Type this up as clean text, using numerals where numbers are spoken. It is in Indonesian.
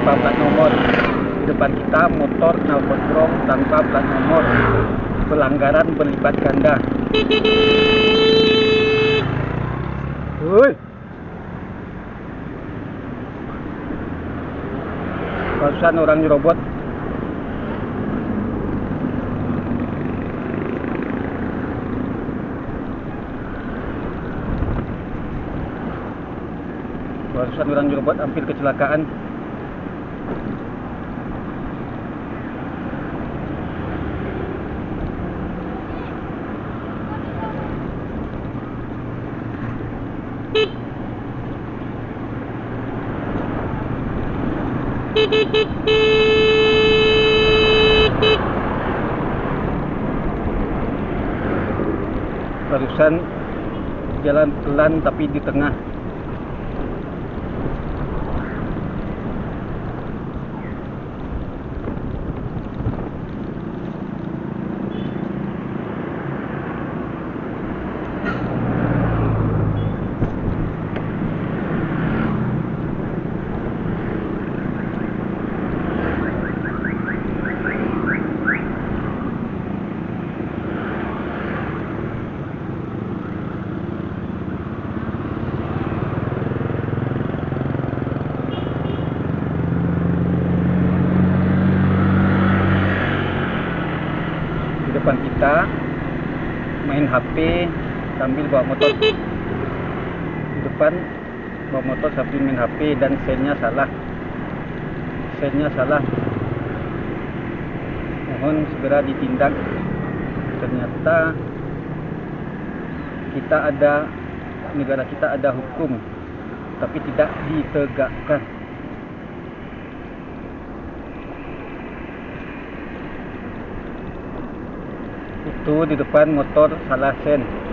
tanpa plat nomor. Di depan kita motor knalpot chrome tanpa plat nomor. Pelanggaran berlipat ganda. Woi. Barusan orang nyerobot. Barusan orang nyerobot hampir kecelakaan. Barusan jalan pelan tapi di tengah. Depan kita main HP sambil bawa motor. Di depan bawa motor sambil main HP dan sennya salah. Mohon segera ditindak ternyata negara kita ada hukum tapi tidak ditegakkan. Itu di depan motor salah sen.